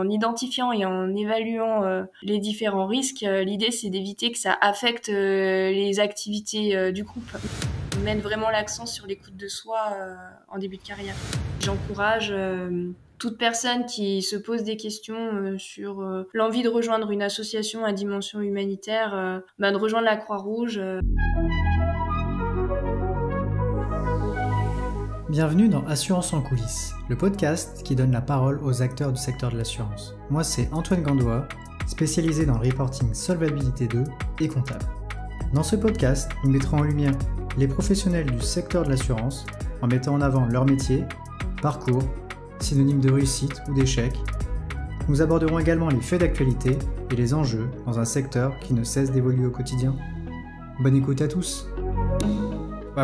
en identifiant et en évaluant les différents risques, l'idée c'est d'éviter que ça affecte les activités du groupe. On mène vraiment l'accent sur l'écoute de soi en début de carrière. J'encourage toute personne qui se pose des questions sur l'envie de rejoindre une association à dimension humanitaire, de rejoindre la Croix-Rouge. Bienvenue dans Assurance en coulisses, le podcast qui donne la parole aux acteurs du secteur de l'assurance. Moi, c'est Antoine Gandois, spécialisé dans le reporting Solvabilité 2 et comptable. Dans ce podcast, nous mettrons en lumière les professionnels du secteur de l'assurance en mettant en avant leur métier, parcours, synonymes de réussite ou d'échec. Nous aborderons également les faits d'actualité et les enjeux dans un secteur qui ne cesse d'évoluer au quotidien. Bonne écoute à tous.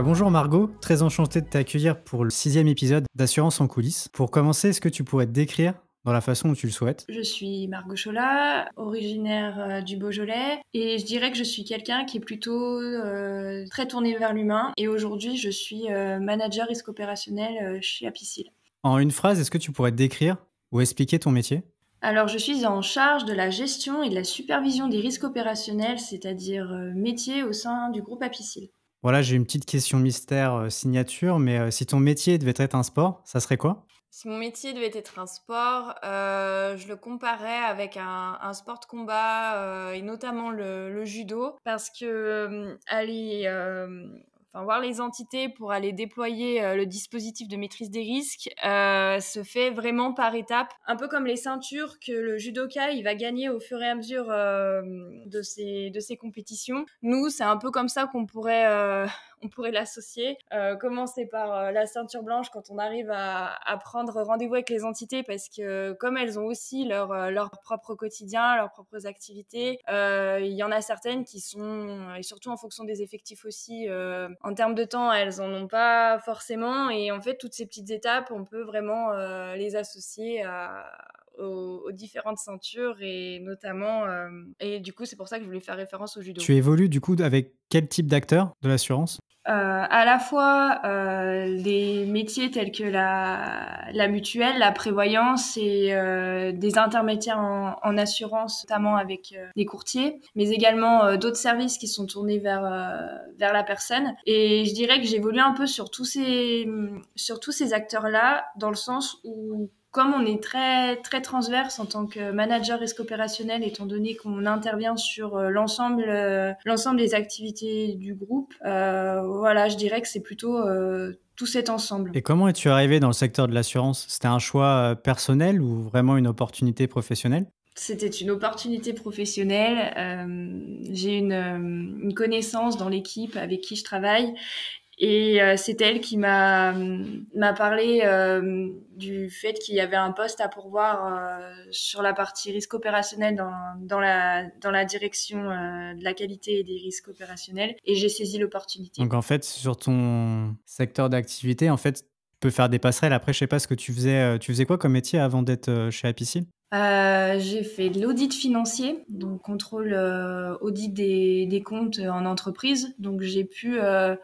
Bonjour Margot, très enchanté de t'accueillir pour le 6e épisode d'Assurance en coulisses. Pour commencer, est-ce que tu pourrais te décrire dans la façon où tu le souhaites? Je suis Margot Cholat, originaire du Beaujolais, et je dirais que je suis quelqu'un qui est plutôt très tourné vers l'humain, et aujourd'hui je suis manager risque opérationnel chez Apicil. En une phrase, est-ce que tu pourrais te décrire ou expliquer ton métier? Alors, je suis en charge de la gestion et de la supervision des risques opérationnels, c'est-à-dire métier au sein du groupe Apicil. Voilà, j'ai une petite question mystère signature, mais si ton métier devait être un sport, ça serait quoi? Si mon métier devait être un sport, je le comparais avec un sport de combat, et notamment le judo, parce que voir les entités pour aller déployer le dispositif de maîtrise des risques se fait vraiment par étapes, un peu comme les ceintures que le judoka il va gagner au fur et à mesure de ses compétitions. Nous, c'est un peu comme ça qu'on pourrait l'associer. Commencer par la ceinture blanche quand on arrive à prendre rendez-vous avec les entités, parce que comme elles ont aussi leur propre quotidien, leurs propres activités, il y en a certaines qui sont, et surtout en fonction des effectifs aussi, en termes de temps, elles en ont pas forcément, et en fait, toutes ces petites étapes, on peut vraiment les associer aux différentes ceintures, et notamment, et du coup, c'est pour ça que je voulais faire référence au judo. Tu évolues du coup avec quel type d'acteur de l'assurance? À la fois des métiers tels que la mutuelle, la prévoyance et des intermédiaires en assurance, notamment avec des courtiers, mais également d'autres services qui sont tournés vers la personne. Et je dirais que j'évolue un peu sur tous ces acteurs-là, dans le sens où, comme on est très, très transverse en tant que manager risque opérationnel, étant donné qu'on intervient sur l'ensemble des activités du groupe, voilà, je dirais que c'est plutôt tout cet ensemble. Et comment es-tu arrivé dans le secteur de l'assurance? C'était un choix personnel ou vraiment une opportunité professionnelle? C'était une opportunité professionnelle. J'ai une connaissance dans l'équipe avec qui je travaille. Et c'est elle qui m'a parlé du fait qu'il y avait un poste à pourvoir sur la partie risque opérationnel dans la direction de la qualité et des risques opérationnels, et j'ai saisi l'opportunité. Donc en fait, sur ton secteur d'activité, en fait, tu peux faire des passerelles. Après, je sais pas ce que tu faisais quoi comme métier avant d'être chez Apicil? J'ai fait de l'audit financier, donc contrôle, audit des comptes en entreprise. Donc j'ai pu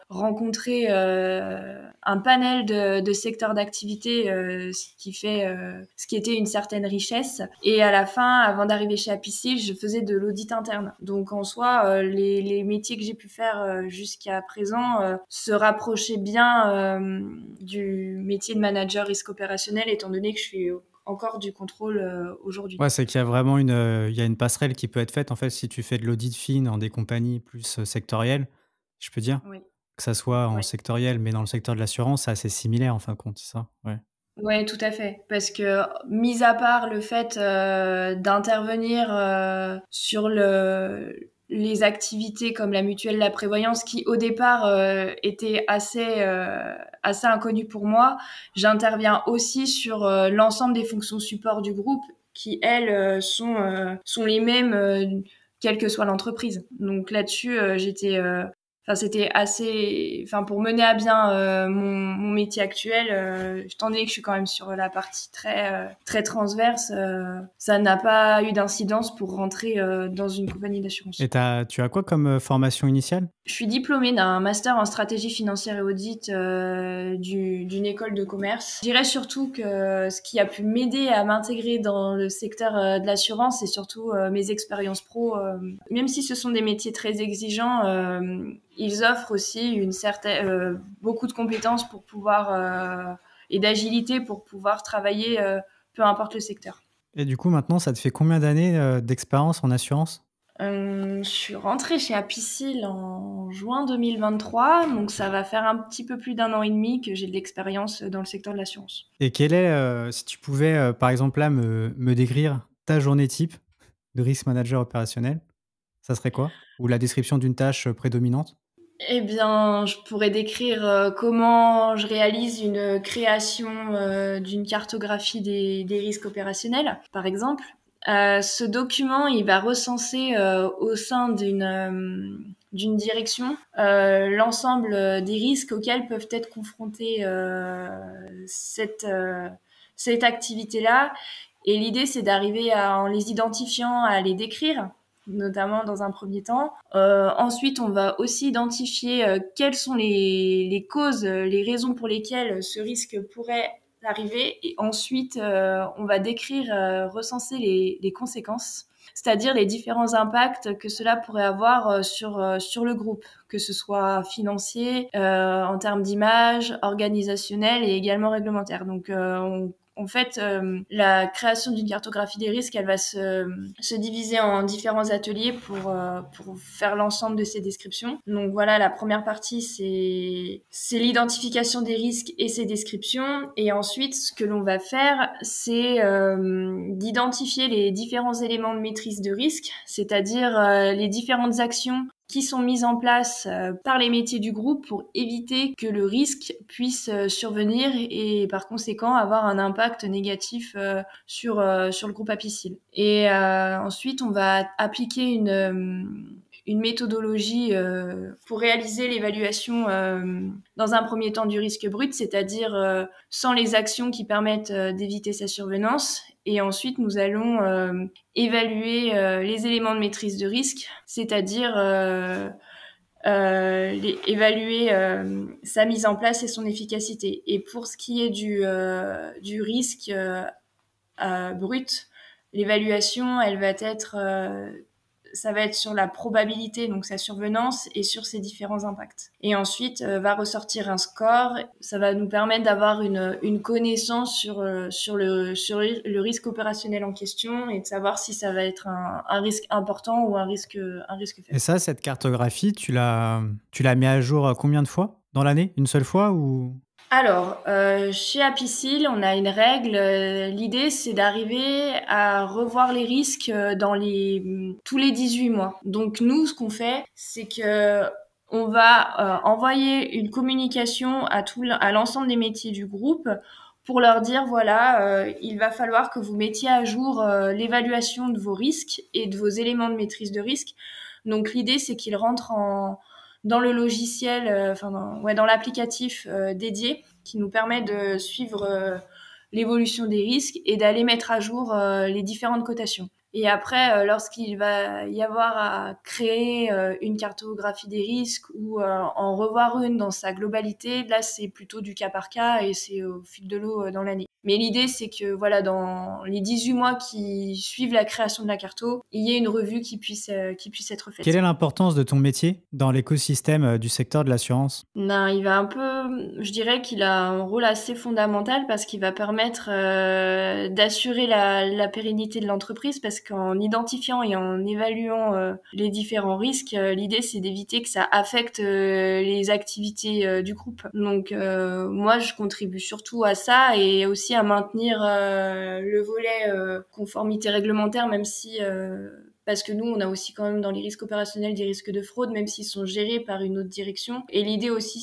rencontrer un panel de secteurs d'activité, ce qui était une certaine richesse. Et à la fin, avant d'arriver chez Apicil, je faisais de l'audit interne. Donc en soi, les métiers que j'ai pu faire jusqu'à présent se rapprochaient bien du métier de manager risque opérationnel, étant donné que je suis encore du contrôle aujourd'hui. Ouais, c'est qu'il y a vraiment il y a une passerelle qui peut être faite en fait si tu fais de l'audit fin dans des compagnies plus sectorielles, je peux dire. Oui. Que ça soit en Ouais. sectoriel, mais dans le secteur de l'assurance, c'est assez similaire en fin de compte, c'est ça? Ouais. Ouais, tout à fait. Parce que, mis à part le fait d'intervenir sur les activités comme la mutuelle, la prévoyance, qui au départ étaient assez inconnues pour moi, j'interviens aussi sur l'ensemble des fonctions support du groupe, qui elles sont les mêmes quelle que soit l'entreprise. Donc là-dessus, j'étais Enfin, c'était assez, enfin, pour mener à bien mon métier actuel, étant donné que je suis quand même sur la partie très transverse, ça n'a pas eu d'incidence pour rentrer dans une compagnie d'assurance. Et tu as quoi comme formation initiale? Je suis diplômée d'un master en stratégie financière et audit d'une école de commerce. Je dirais surtout que ce qui a pu m'aider à m'intégrer dans le secteur de l'assurance, c'est surtout mes expériences pro. Même si ce sont des métiers très exigeants, ils offrent aussi beaucoup de compétences pour pouvoir et d'agilité pour pouvoir travailler peu importe le secteur. Et du coup, maintenant, ça te fait combien d'années d'expérience en assurance? Je suis rentrée chez Apicil en juin 2023, donc ça va faire un petit peu plus d'1 an et demi que j'ai de l'expérience dans le secteur de l'assurance. Et si tu pouvais, par exemple, là, me décrire ta journée type de risk manager opérationnel, ça serait quoi? Ou la description d'une tâche prédominante? Eh bien, je pourrais décrire comment je réalise une création d'une cartographie des risques opérationnels, par exemple. Ce document, il va recenser au sein d'une direction l'ensemble des risques auxquels peuvent être confrontés cette activité-là. Et l'idée, c'est d'arriver en les identifiant, à les décrire, notamment dans un premier temps. Ensuite, on va aussi identifier quelles sont les causes, les raisons pour lesquelles ce risque pourrait arriver. Et ensuite, on va décrire, recenser les conséquences, c'est-à-dire les différents impacts que cela pourrait avoir sur le groupe, que ce soit financier, en termes d'image, organisationnel et également réglementaire. Donc, en fait, la création d'une cartographie des risques, elle va se diviser en différents ateliers pour faire l'ensemble de ces descriptions. Donc voilà, la première partie, c'est l'identification des risques et ses descriptions. Et ensuite, ce que l'on va faire, c'est d'identifier les différents éléments de maîtrise de risque, c'est-à-dire les différentes actions qui sont mises en place par les métiers du groupe pour éviter que le risque puisse survenir et par conséquent avoir un impact négatif sur le groupe Apicil. Et ensuite, on va appliquer une méthodologie pour réaliser l'évaluation dans un premier temps du risque brut, c'est-à-dire sans les actions qui permettent d'éviter sa survenance. Et ensuite, nous allons évaluer les éléments de maîtrise de risque, c'est-à-dire évaluer sa mise en place et son efficacité. Et pour ce qui est du risque brut, l'évaluation, ça va être sur la probabilité, donc sa survenance, et sur ses différents impacts. Et ensuite, va ressortir un score. Ça va nous permettre d'avoir une connaissance sur le risque opérationnel en question et de savoir si ça va être un risque important ou un risque faible. Et ça, cette cartographie, tu l'as mis à jour combien de fois dans l'année? Une seule fois ou? Alors, chez Apicil, on a une règle. L'idée, c'est d'arriver à revoir les risques tous les 18 mois. Donc, nous, ce qu'on fait, c'est que on va envoyer une communication à l'ensemble des métiers du groupe pour leur dire, voilà, il va falloir que vous mettiez à jour l'évaluation de vos risques et de vos éléments de maîtrise de risque. Donc, l'idée, c'est qu'ils rentrent dans le logiciel, dans l'applicatif dédié qui nous permet de suivre l'évolution des risques et d'aller mettre à jour les différentes cotations. Et après, lorsqu'il va y avoir à créer une cartographie des risques ou en revoir une dans sa globalité, là, c'est plutôt du cas par cas et c'est au fil de l'eau dans l'année. Mais l'idée, c'est que voilà, dans les 18 mois qui suivent la création de la carto, il y ait une revue qui puisse être faite. Quelle est l'importance de ton métier dans l'écosystème du secteur de l'assurance? Non, je dirais qu'il a un rôle assez fondamental parce qu'il va permettre d'assurer la pérennité de l'entreprise parce qu'en identifiant et en évaluant les différents risques, l'idée c'est d'éviter que ça affecte les activités du groupe. Donc moi je contribue surtout à ça et aussi à maintenir le volet conformité réglementaire, même si parce que nous, on a aussi quand même dans les risques opérationnels des risques de fraude, même s'ils sont gérés par une autre direction. Et l'idée aussi,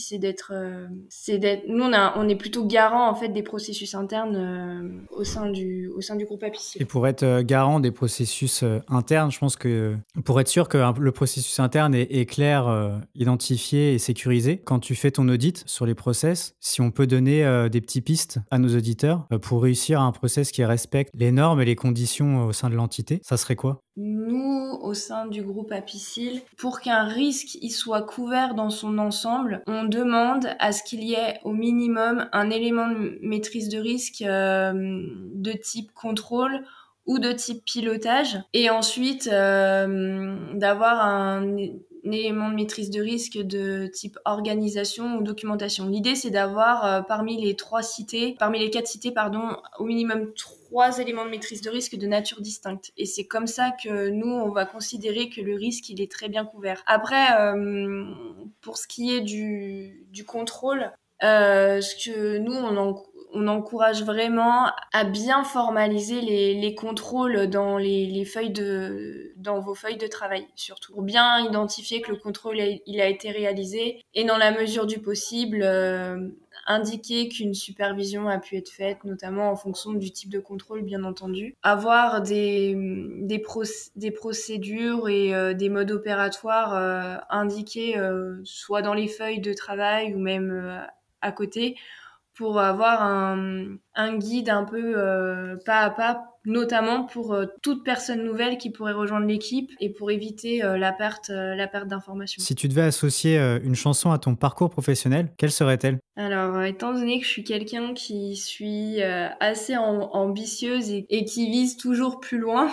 nous, on est plutôt garant en fait des processus internes au sein du groupe Et Apicil. pour être garant des processus internes, je pense que pour être sûr que le processus interne est clair, identifié et sécurisé, quand tu fais ton audit sur les process, si on peut donner des petites pistes à nos auditeurs pour réussir un process qui respecte les normes et les conditions au sein de l'entité, ça serait quoi? Nous, au sein du groupe Apicil, pour qu'un risque y soit couvert dans son ensemble, on demande à ce qu'il y ait au minimum un élément de maîtrise de risque de type contrôle ou de type pilotage, et ensuite d'avoir un élément de maîtrise de risque de type organisation ou documentation. L'idée, c'est d'avoir parmi les quatre cités, pardon, au minimum 3 éléments de maîtrise de risque de nature distincte. Et c'est comme ça que nous, on va considérer que le risque, il est très bien couvert. Après, pour ce qui est du contrôle, ce que nous, on encourage vraiment à bien formaliser les contrôles dans dans vos feuilles de travail, surtout pour bien identifier que le contrôle il a été réalisé, et dans la mesure du possible indiquer qu'une supervision a pu être faite, notamment en fonction du type de contrôle, bien entendu. Avoir des procédures et des modes opératoires indiqués soit dans les feuilles de travail ou même à côté, pour avoir un guide un peu pas à pas, notamment pour toute personne nouvelle qui pourrait rejoindre l'équipe et pour éviter la perte d'informations. Si tu devais associer une chanson à ton parcours professionnel, quelle serait-elle? Alors, étant donné que je suis quelqu'un qui suis assez ambitieuse et qui vise toujours plus loin,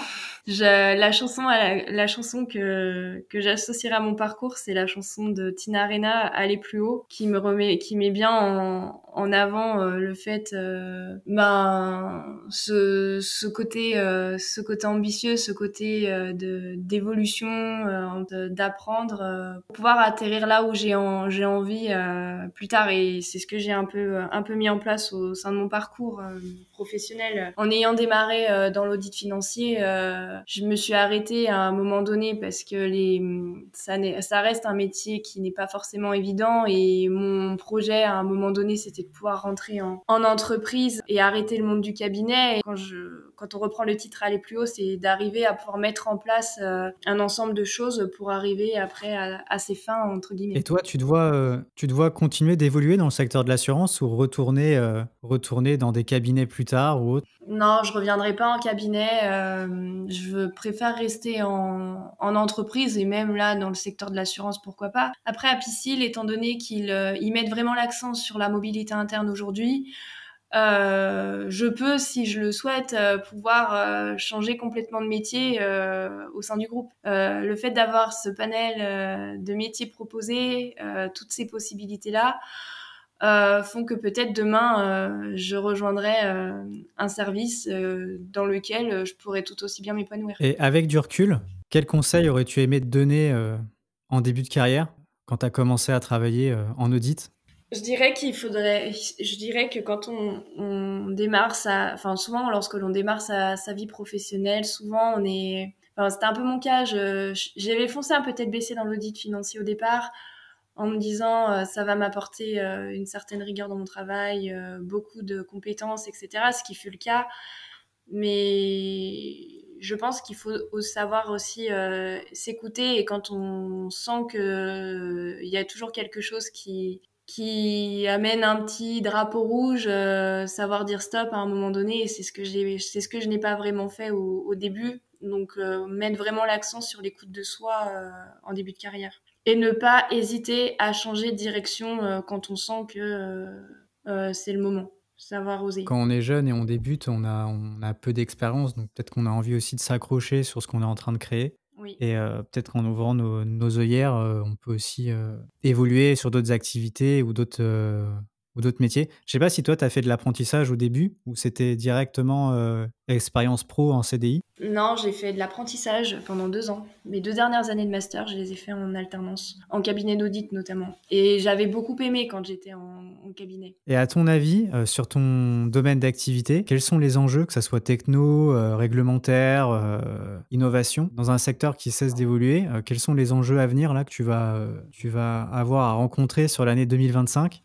la chanson que j'associerai à mon parcours, c'est la chanson de Tina Arena, Aller plus haut, qui met bien en avant le fait, ce côté ambitieux, ce côté d'évolution, d'apprendre, pour pouvoir atterrir là où j'ai envie plus tard. Et c'est ce que j'ai un peu mis en place au sein de mon parcours professionnel. En ayant démarré dans l'audit financier, je me suis arrêtée à un moment donné parce que ça reste un métier qui n'est pas forcément évident, et mon projet à un moment donné, c'était de pouvoir rentrer en entreprise et arrêter le monde du cabinet. Et quand on reprend le titre Aller plus haut, c'est d'arriver à pouvoir mettre en place un ensemble de choses pour arriver après à ses fins, entre guillemets. Et toi, tu te vois continuer d'évoluer dans le secteur de l'assurance ou retourner dans des cabinets plus tard ou autre? Non, je reviendrai pas en cabinet. Préfère rester en entreprise, et même là dans le secteur de l'assurance, pourquoi pas. Après, à Piscil, étant donné qu'ils ils mettent vraiment l'accent sur la mobilité interne aujourd'hui, je peux, si je le souhaite, pouvoir changer complètement de métier au sein du groupe. Le fait d'avoir ce panel de métiers proposés, toutes ces possibilités-là, font que peut-être demain, je rejoindrai un service dans lequel je pourrais tout aussi bien m'épanouir. Et avec du recul, quel conseil aurais-tu aimé te donner en début de carrière quand tu as commencé à travailler en audit? Je dirais que quand on démarre enfin souvent lorsque l'on démarre sa vie professionnelle, souvent c'était un peu mon cas, j'avais foncé un peu tête baissée dans l'audit financier au départ, en me disant ça va m'apporter une certaine rigueur dans mon travail, beaucoup de compétences, etc. Ce qui fut le cas, mais je pense qu'il faut savoir aussi s'écouter, et quand on sent que il y a toujours quelque chose qui amène un petit drapeau rouge, savoir dire stop à un moment donné. Et c'est ce que je n'ai pas vraiment fait au début. Donc mettre vraiment l'accent sur l'écoute de soi en début de carrière, et ne pas hésiter à changer de direction quand on sent que c'est le moment. Savoir oser. Quand on est jeune et on débute, on a peu d'expérience, donc peut-être qu'on a envie aussi de s'accrocher sur ce qu'on est en train de créer. Oui. Et peut-être qu'en ouvrant nos œillères, on peut aussi évoluer sur d'autres activités ou ou d'autres métiers. Je sais pas si toi, tu as fait de l'apprentissage au début ou c'était directement expérience pro en CDI? Non, j'ai fait de l'apprentissage pendant 2 ans. Mes 2 dernières années de master, je les ai fait en alternance, en cabinet d'audit notamment. Et j'avais beaucoup aimé quand j'étais en cabinet. Et à ton avis, sur ton domaine d'activité, quels sont les enjeux, que ça soit techno, réglementaire, innovation, dans un secteur qui cesse d'évoluer? Quels sont les enjeux à venir là que tu vas avoir à rencontrer sur l'année 2025?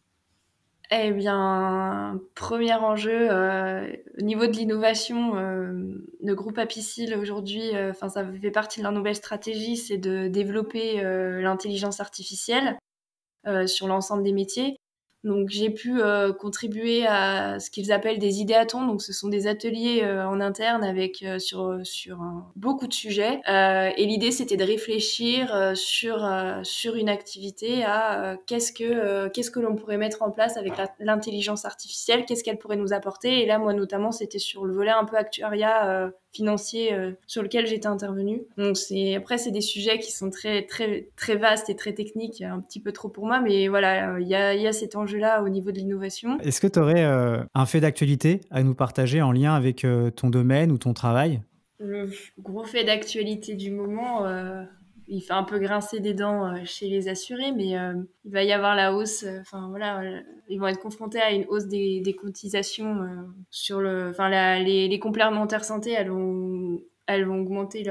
Eh bien, premier enjeu, au niveau de l'innovation, le groupe Apicil aujourd'hui, enfin ça fait partie de leur nouvelle stratégie, c'est de développer l'intelligence artificielle sur l'ensemble des métiers. Donc j'ai pu contribuer à ce qu'ils appellent des idéatons. Donc ce sont des ateliers en interne avec beaucoup de sujets. Et l'idée c'était de réfléchir sur une activité à qu'est-ce que l'on pourrait mettre en place avec l'intelligence artificielle, qu'est-ce qu'elle pourrait nous apporter. Et là moi notamment c'était sur le volet un peu actuariat financier sur lequel j'étais intervenue. Donc c'est des sujets qui sont très très très vastes et très techniques, un petit peu trop pour moi, mais voilà, il y a cet enjeu-là au niveau de l'innovation. Est-ce que tu aurais un fait d'actualité à nous partager en lien avec ton domaine ou ton travail? Le gros fait d'actualité du moment, il fait un peu grincer des dents chez les assurés, mais il va y avoir la hausse. Enfin voilà, ils vont être confrontés à une hausse des cotisations sur le. Enfin les complémentaires santé, elles vont augmenter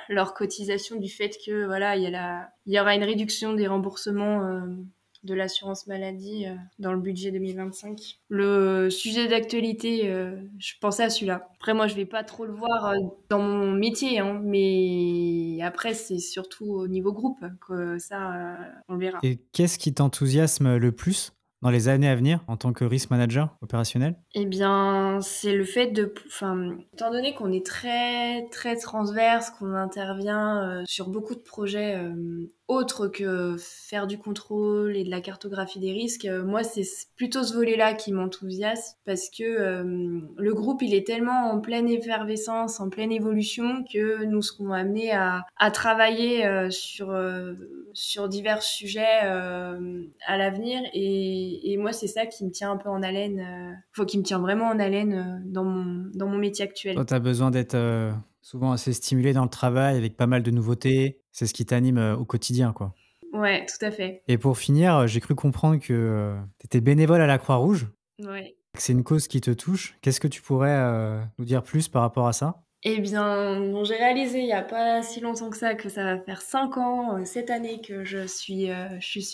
leur cotisation du fait que voilà, il y aura une réduction des remboursements de l'assurance maladie dans le budget 2025. Le sujet d'actualité, je pensais à celui-là. Après, moi, je vais pas trop le voir dans mon métier, hein, mais après, c'est surtout au niveau groupe que ça, on le verra. Et qu'est-ce qui t'enthousiasme le plus dans les années à venir en tant que risk manager opérationnel? Eh bien, c'est le fait enfin, étant donné qu'on est très, très transverse, qu'on intervient sur beaucoup de projets autres que faire du contrôle et de la cartographie des risques, moi, c'est plutôt ce volet-là qui m'enthousiasme parce que le groupe, il est tellement en pleine effervescence, en pleine évolution que nous serons amenés à travailler sur divers sujets à l'avenir. Et moi, c'est ça qui me tient un peu en haleine, qui me tient vraiment en haleine dans mon métier actuel. Toi, tu as besoin d'être souvent assez stimulé dans le travail avec pas mal de nouveautés. C'est ce qui t'anime au quotidien, quoi. Ouais, tout à fait. Et pour finir, j'ai cru comprendre que tu étais bénévole à la Croix-Rouge, Ouais. que c'est une cause qui te touche. Qu'est-ce que tu pourrais nous dire plus par rapport à ça? Eh bien, bon, j'ai réalisé il y a pas si longtemps que ça que ça va faire 5 ans cette année que je suis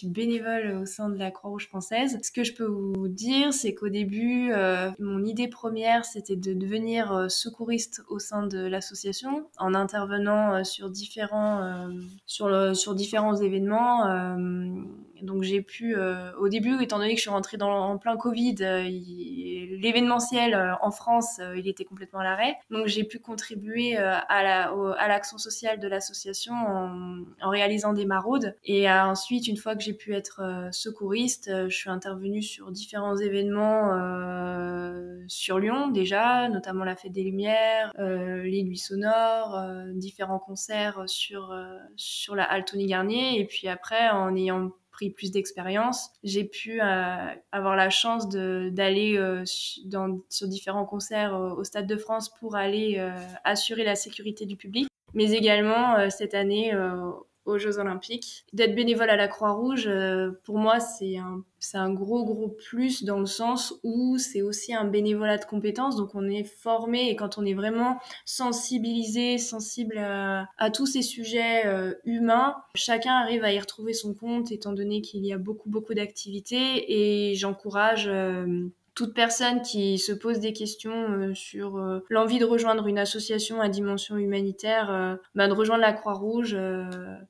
bénévole au sein de la Croix-Rouge française. Ce que je peux vous dire, c'est qu'au début, mon idée première, c'était de devenir secouriste au sein de l'association, en intervenant sur différents événements. Donc j'ai pu, au début, étant donné que je suis rentrée en plein Covid, l'événementiel en France, il était complètement à l'arrêt. Donc j'ai pu contribuer à l'action sociale de l'association en réalisant des maraudes. Et ensuite, une fois que j'ai pu être secouriste, je suis intervenue sur différents événements sur Lyon déjà, notamment la Fête des Lumières, les Nuits Sonores, différents concerts sur la halle Tony Garnier. Et puis après, en ayant pris plus d'expérience, j'ai pu avoir la chance d'aller sur différents concerts au Stade de France pour aller assurer la sécurité du public, mais également cette année aux Jeux Olympiques. D'être bénévole à la Croix-Rouge, pour moi, c'est un gros, gros plus dans le sens où c'est aussi un bénévolat de compétences. Donc, on est formé et quand on est vraiment sensible à tous ces sujets humains, chacun arrive à y retrouver son compte étant donné qu'il y a beaucoup, beaucoup d'activités et j'encourage toute personne qui se pose des questions sur l'envie de rejoindre une association à dimension humanitaire, de rejoindre la Croix-Rouge.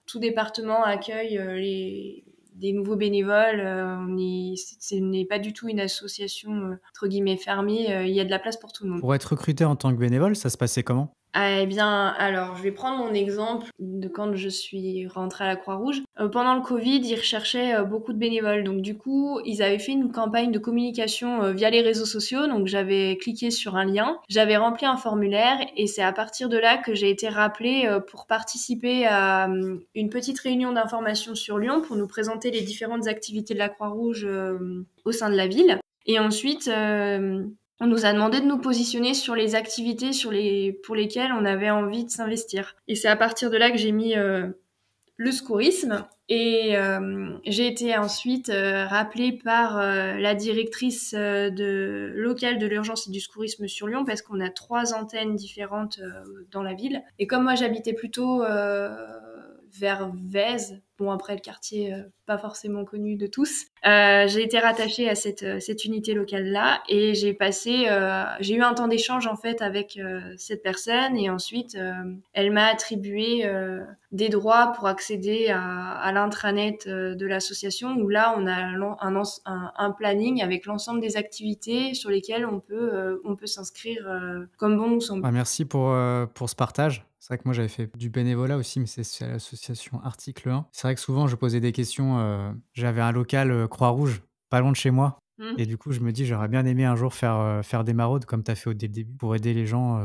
Tout département accueille des nouveaux bénévoles. Ce n'est pas du tout une association entre guillemets fermée. Il y a de la place pour tout le monde. Pour être recruté en tant que bénévole, ça se passait comment? Eh bien, alors, je vais prendre mon exemple de quand je suis rentrée à la Croix-Rouge. Pendant le Covid, ils recherchaient beaucoup de bénévoles. Donc, du coup, ils avaient fait une campagne de communication via les réseaux sociaux. Donc, j'avais cliqué sur un lien, j'avais rempli un formulaire et c'est à partir de là que j'ai été rappelée pour participer à une petite réunion d'information sur Lyon pour nous présenter les différentes activités de la Croix-Rouge au sein de la ville. Et ensuite... on nous a demandé de nous positionner sur les activités pour lesquelles on avait envie de s'investir. Et c'est à partir de là que j'ai mis le secourisme. Et j'ai été ensuite rappelée par la directrice locale de l'urgence et du secourisme sur Lyon parce qu'on a 3 antennes différentes dans la ville. Et comme moi j'habitais plutôt vers Vèze, bon après le quartier pas forcément connu de tous, j'ai été rattachée à cette unité locale-là et j'ai eu un temps d'échange en fait avec cette personne et ensuite elle m'a attribué des droits pour accéder à l'intranet de l'association où là on a un planning avec l'ensemble des activités sur lesquelles on peut s'inscrire comme bon nous semble. Bah, merci pour ce partage. C'est vrai que moi, j'avais fait du bénévolat aussi, mais c'est à l'association Article 1. C'est vrai que souvent, je posais des questions. J'avais un local Croix-Rouge, pas loin de chez moi. Et du coup, je me dis, j'aurais bien aimé un jour faire des maraudes comme tu as fait dès le début pour aider les gens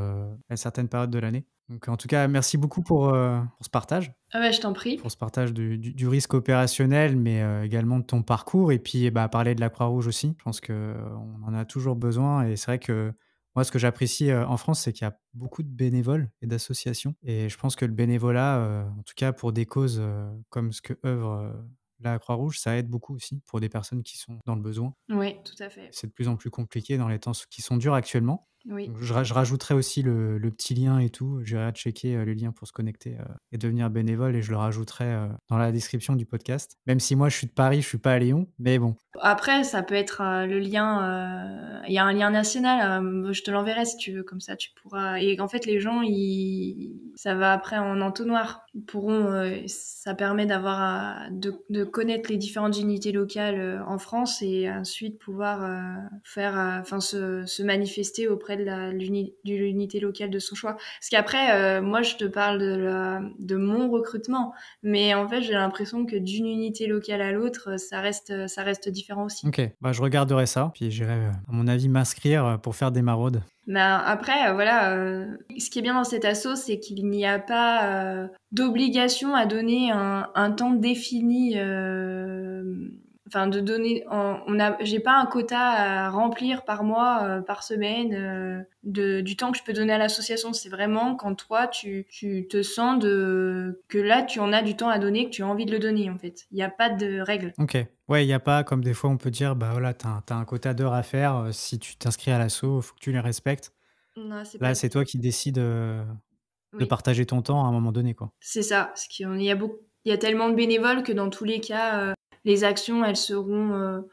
à certaines périodes de l'année. Donc, en tout cas, merci beaucoup pour ce partage. Ah ouais, je t'en prie. Pour ce partage du risque opérationnel, mais également de ton parcours. Et puis, parler de la Croix-Rouge aussi. Je pense qu'on en a toujours besoin. Et c'est vrai que moi, ce que j'apprécie en France, c'est qu'il y a beaucoup de bénévoles et d'associations. Et je pense que le bénévolat, en tout cas pour des causes comme ce que œuvre la Croix-Rouge, ça aide beaucoup aussi pour des personnes qui sont dans le besoin. Oui, tout à fait. C'est de plus en plus compliqué dans les temps qui sont durs actuellement. Oui. Donc, je rajouterai aussi le petit lien et tout. J'irai checker les liens pour se connecter et devenir bénévole et je le rajouterai dans la description du podcast. Même si moi, je suis de Paris, je suis pas à Lyon, mais bon. Après, ça peut être le lien... Il y a un lien national, je te l'enverrai si tu veux, comme ça tu pourras... Et en fait, les gens, ça va après en entonnoir. Ils pourront... ça permet de connaître les différentes unités locales en France et ensuite pouvoir se manifester auprès de l'unité locale de son choix. Parce qu'après, moi, je te parle de mon recrutement, mais en fait, j'ai l'impression que d'une unité locale à l'autre, ça reste différent aussi. Ok, je regarderai ça, puis j'irai, à mon avis, m'inscrire pour faire des maraudes. Après, voilà, ce qui est bien dans cet asso, c'est qu'il n'y a pas d'obligation à donner un temps défini. J'ai pas un quota à remplir par mois, par semaine, du temps que je peux donner à l'association. C'est vraiment quand toi, tu te sens que là, tu en as du temps à donner, que tu as envie de le donner, en fait. Il n'y a pas de règle. Ok. Ouais, il n'y a pas, comme des fois, on peut dire, voilà, t'as un quota d'heures à faire. Si tu t'inscris à l'asso, il faut que tu les respectes. Non, Là, c'est toi qui décides de Oui. partager ton temps à un moment donné, quoi. C'est ça. Parce qu'il y a tellement de bénévoles que dans tous les cas, les actions, elles seront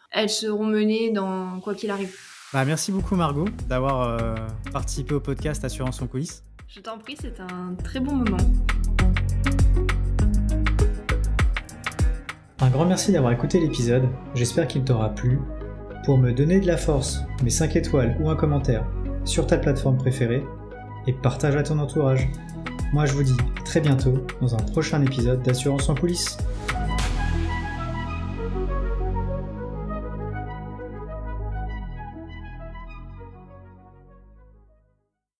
menées dans quoi qu'il arrive. Merci beaucoup, Margot, d'avoir participé au podcast Assurance en coulisses. Je t'en prie, c'est un très bon moment. Un grand merci d'avoir écouté l'épisode, j'espère qu'il t'aura plu. Pour me donner de la force, mets 5 étoiles ou un commentaire sur ta plateforme préférée et partage à ton entourage. Moi je vous dis à très bientôt dans un prochain épisode d'Assurance en coulisses.